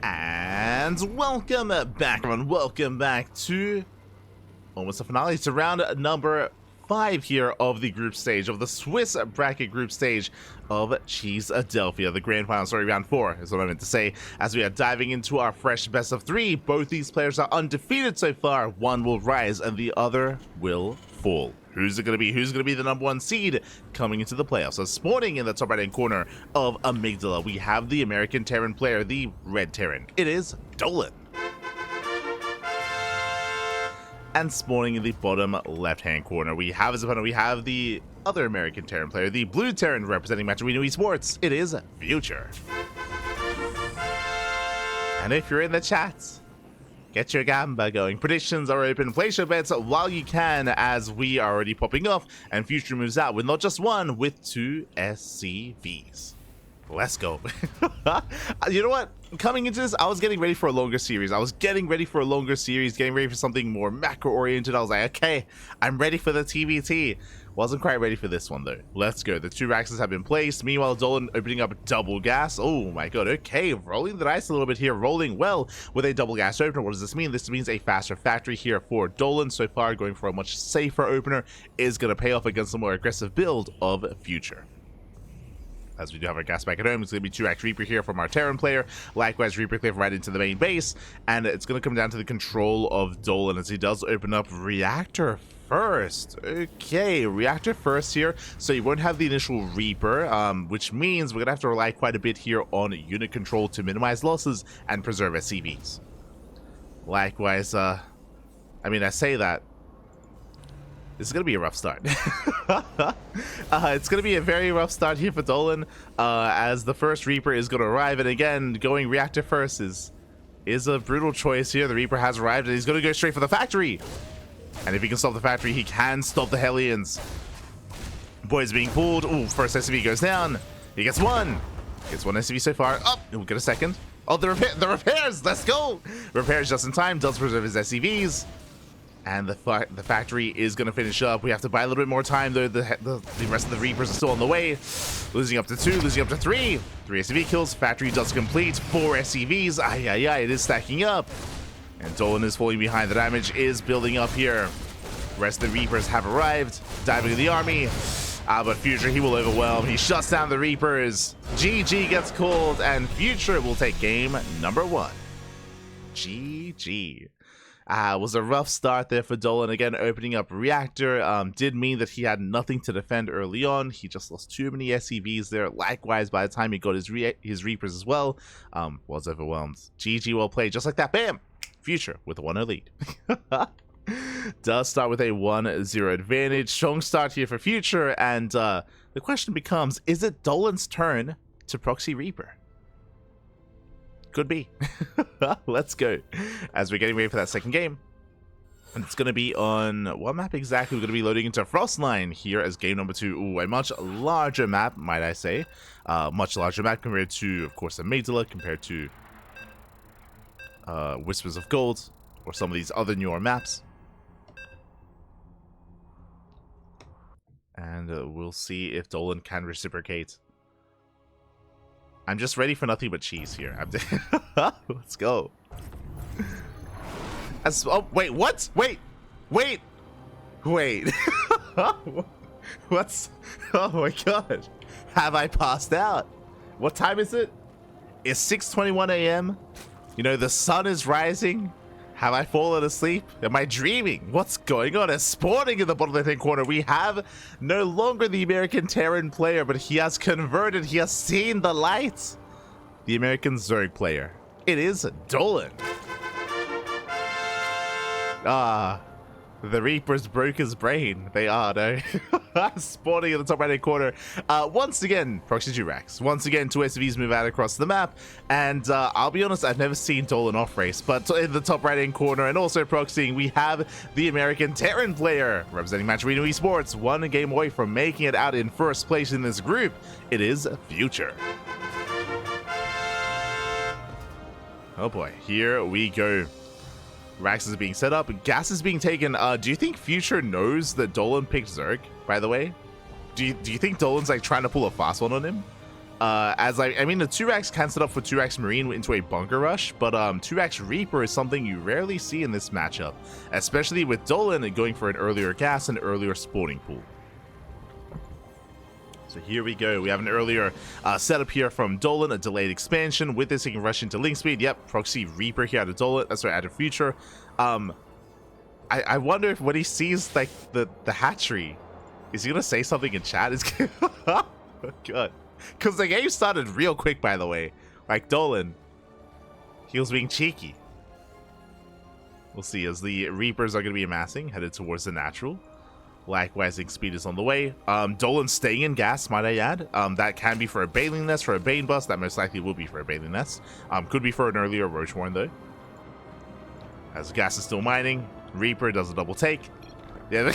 And welcome back, everyone. Welcome back to almost the finale, to round number 5 here of the group stage, of the Swiss bracket group stage of Cheeseadelphia, the grand final. Sorry, round 4 is what I meant to say, as we are diving into our fresh best of 3. Both these players are undefeated so far. One will rise and the other will fall. Who's it going to be? Who's going to be the number 1 seed coming into the playoffs? So spawning in the top right-hand corner of Amygdala, we have the American Terran player, the Red Terran. It is Dolan. And spawning in the bottom left-hand corner, we have as a opponent, we have the other American Terran player, the Blue Terran, representing Match Arena Esports. It is Future. And if you're in the chat, get your gamba going. Predictions are open. Place your bets while you can, as we are already popping off, and Future moves out with not just 1, with 2 SCVs. Let's go. You know what? Coming into this, I was getting ready for a longer series. getting ready for something more macro-oriented. I was like, okay, I'm ready for the TvZ. Wasn't quite ready for this one, though. Let's go. The 2 Raxes have been placed. Meanwhile, Dolan opening up double gas. Oh my god, okay. Rolling the dice a little bit here. Rolling well with a double gas opener. What does this mean? This means a faster factory here for Dolan. So far, going for a much safer opener is going to pay off against a more aggressive build of Future. As we do have our gas back at home, it's going to be 2x Reaper here from our Terran player. Likewise, Reaper Cliff right into the main base. And it's going to come down to the control of Dolan, as he does open up Reactor first. Okay, Reactor first here. So you won't have the initial Reaper, which means we're going to have to rely quite a bit here on unit control to minimize losses and preserve SCVs. Likewise, I say that. This is going to be a rough start. It's going to be a very rough start here for Dolan, as the first Reaper is going to arrive. And again, going Reactor first is a brutal choice here. The Reaper has arrived, and he's going to go straight for the factory. And if he can stop the factory, he can stop the Hellions. Boy's being pulled. Ooh, first SCV goes down. He gets 1. Gets 1 SCV so far. Oh, we'll get a second. Oh, the repairs. Let's go. Repairs just in time. Does preserve his SCVs. And the factory is going to finish up. We have to buy a little bit more time, though. The rest of the Reapers are still on the way. Losing up to 2, losing up to 3. 3 SCV kills. Factory does complete. 4 SCVs. It is stacking up. And Dolan is falling behind. The damage is building up here. The rest of the Reapers have arrived. Diving in the army. But Future, he will overwhelm. He shuts down the Reapers. GG gets called. And Future will take game number 1. GG. Was a rough start there for Dolan. Again, opening up Reactor did mean that he had nothing to defend early on. He just lost too many SCVs there. Likewise, by the time he got his Reapers as well, was overwhelmed. GG, well played. Just like that, bam! Future with a 1-0 lead. Does start with a 1-0 advantage. Strong start here for Future, and the question becomes, is it Dolan's turn to proxy Reaper? Could be. Let's go, as we're getting ready for that second game. And it's going to be on what map exactly? We're going to be loading into Frostline here as game number 2. Ooh, a much larger map, might I say. Much larger map compared to, of course, Amygdala, compared to Whispers of Gold, or some of these other newer maps. And we'll see if Dolan can reciprocate. I'm just ready for nothing but cheese here. Let's go. Oh, wait, what? Wait. What's... Oh my god. Have I passed out? What time is it? It's 6:21 a.m. You know, the sun is rising. Have I fallen asleep? Am I dreaming? What's going on? As spawning in the bottom left-hand corner, we have no longer the American Terran player, but he has converted. He has seen the light. The American Zerg player. It is Dolan. The Reapers broke his brain. They are, no? Spawning in the top right-hand corner. Once again, proxy Durax. Once again, 2 SCVs move out across the map. And I'll be honest, I've never seen Dolan off-race. But in the top right-hand corner, and also proxying, we have the American Terran player, representing Match Arena Esports, 1 game away from making it out in first place in this group. It is Future. Oh boy, here we go. Rax is being set up. Gas is being taken. Do you think Future knows that Dolan picked Zerg, by the way? Do you think Dolan's like trying to pull a fast one on him? I mean, the 2x can set up for 2x Marine into a bunker rush, but 2x Reaper is something you rarely see in this matchup, especially with Dolan going for an earlier gas and earlier spawning pool. So here we go. We have an earlier setup here from Dolan, a delayed expansion. With this, he can rush into link speed. Yep, proxy Reaper here out of Dolan. That's right, out of future. I wonder if when he sees like the hatchery, is he gonna say something in chat? Is oh, God. Because the game started real quick, by the way. Like Dolan, he was being cheeky. We'll see as the Reapers are going to be amassing, headed towards the natural. Likewise, link speed is on the way. Dolan staying in gas, might I add. That can be for a Baneling Nest, for a Bane Bust. That most likely will be for a Baneling Nest. Could be for an earlier Roach Warren, though. As gas is still mining, Reaper does a double take. Yeah,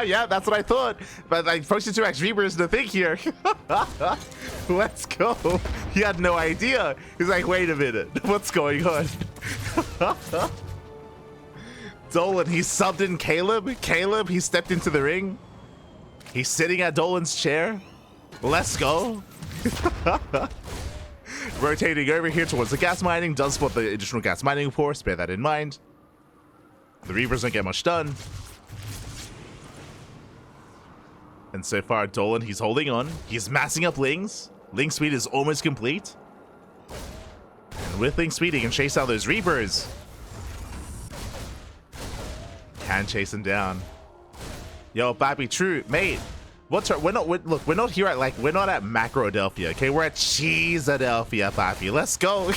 yeah, that's what I thought. But like, Proxy 2x Reaper is the thing here. Let's go. He had no idea. He's like, wait a minute, what's going on? Dolan, he subbed in Caleb. Caleb, he stepped into the ring. He's sitting at Dolan's chair. Let's go. Rotating over here towards the gas mining. Does spot the additional gas mining, of course. Bear that in mind. The Reapers don't get much done. And so far, Dolan, he's holding on. He's massing up Lings. Link speed is almost complete. And with Link speed, he can chase down those Reapers. Can chase him down. Yo, Babby, true, mate. We're not here at we're not at Macroadelphia, okay? We're at Cheeseadelphia, Babby. Let's go.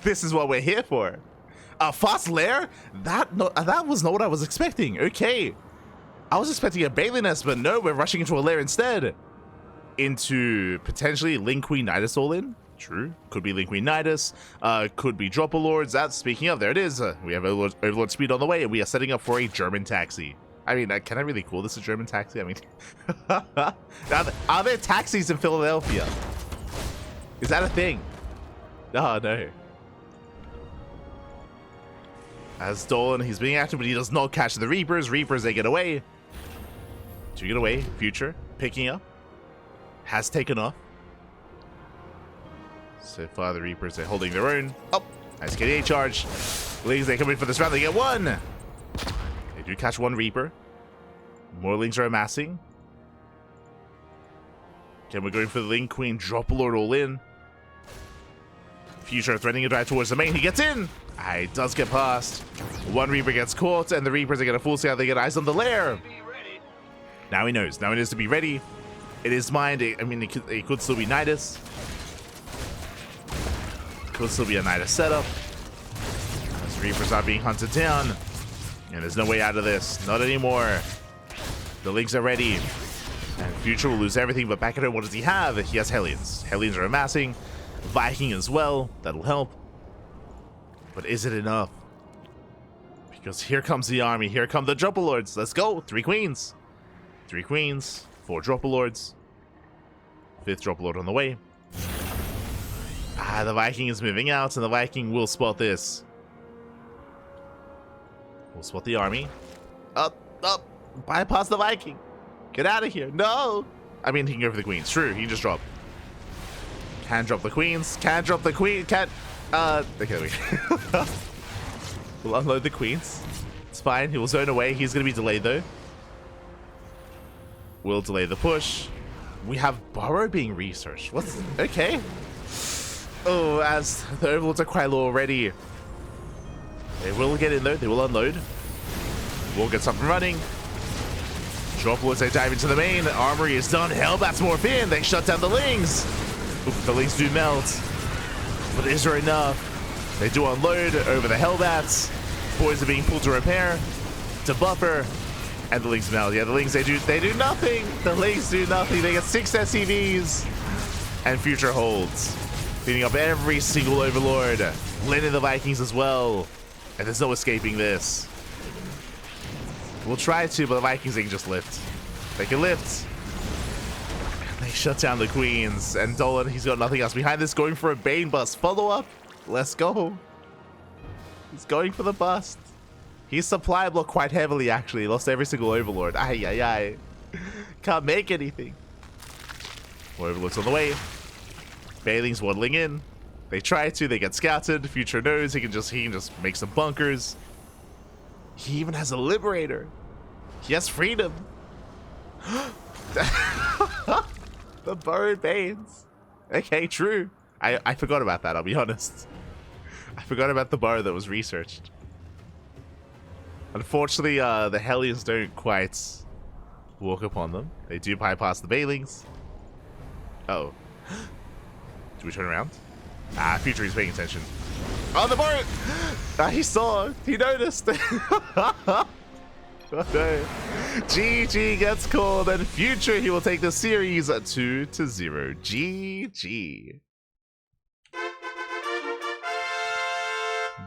This is what we're here for. A fast lair? That was not what I was expecting. Okay. I was expecting a Baneling Nest, but no, we're rushing into a lair instead. Into potentially Link Queen Nidus all in. True. Could be Link Queen Nidus. Could be Dropper Lords. That's speaking of, there it is. We have Overlord speed on the way, and we are setting up for a German taxi. I mean, can I really call this a German taxi? I mean, are there taxis in Philadelphia? Is that a thing? Oh, no. As Dolan, he's being active, but he does not catch the Reapers. Reapers, they get away. To get away, Future, picking up. Has taken off. So far, the Reapers are holding their own. Oh, nice KDA charge. Lings, they come in for this round. They get one. They do catch one Reaper. More Lings are amassing. Again, we're going for the Link Queen. Drop Lord all in. Future threatening to drive towards the main. He gets in. He does get past. One Reaper gets caught, and the Reapers are going to full scout. They get eyes on the lair. Now he knows. Now he knows to be ready. It is mined. I mean, it could still be Nidus. Could still be a Nidus setup. As Reapers are being hunted down. And there's no way out of this. Not anymore. The Lings are ready. And Future will lose everything, but back at home, what does he have? He has Hellions. Hellions are amassing. Viking as well. That'll help. But is it enough? Because here comes the army. Here come the Dropper Lords. Let's go. 3 queens. 3 queens. 4 Dropper Lords. 5th Dropper Lord on the way. The Viking is moving out, and the Viking will spot this. We'll spot the army. Up. Bypass the Viking. Get out of here. No. I mean, he can go for the queens. True, he can just drop. Can drop the queens. Can drop the queen. Can... Okay, wait. We'll unload the queens. It's fine. He will zone away. He's going to be delayed, though. We'll delay the push. We have Burrow being researched. What's... Okay. Oh, as the Overlords are quite low already. They will get in, though. They will unload. We'll get something running. Drop Lords, they dive into the main. Armory is done. Hellbats morph in. They shut down the Lings. Oof, the Lings do melt. But is there enough? They do unload over the Hellbats. Boys are being pulled to repair, to buffer, and the Lings melt. Yeah, the Lings, they do nothing. The Lings do nothing. They get 6 SCVs, and Future holds. Beating up every single Overlord. Landing the Vikings as well. And there's no escaping this. We'll try to, but the Vikings, they can just lift. They can lift. They shut down the Queens. And Dolan, he's got nothing else behind this. Going for a Bane bust. Follow up. Let's go. He's going for the bust. He's supply blocked quite heavily, actually. Lost every single Overlord. Ay. Can't make anything. More overlords on the way. Bailings waddling in. They try to, they get scouted. Future knows he can just make some bunkers. He even has a liberator. He has freedom. The burrowed veins. Okay, true. I forgot about that, I'll be honest. I forgot about the bar that was researched. Unfortunately, the Hellions don't quite walk upon them. They do bypass the Bailings. Uh-oh. Do we turn around? Future is paying attention. Oh, the bar! He saw. He noticed. Oh, no. GG gets called, and Future, he will take the series 2-0. GG.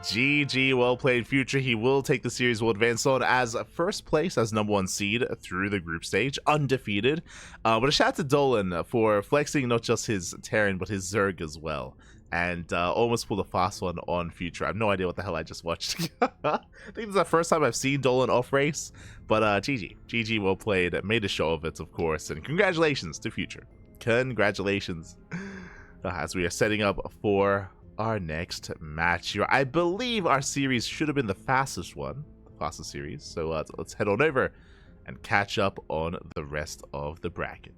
GG, well played, Future. He will take the series, will advance on as first place, as #1 seed through the group stage, undefeated. But a shout out to Dolan for flexing not just his Terran, but his Zerg as well. And almost pulled a fast one on Future. I have no idea what the hell I just watched. I think this is the first time I've seen Dolan off race. But GG. GG, well played. Made a show of it, of course. And congratulations to Future. Congratulations. As we are setting up for our next match here. I believe our series should have been the fastest one. The fastest series. So let's head on over and catch up on the rest of the bracket.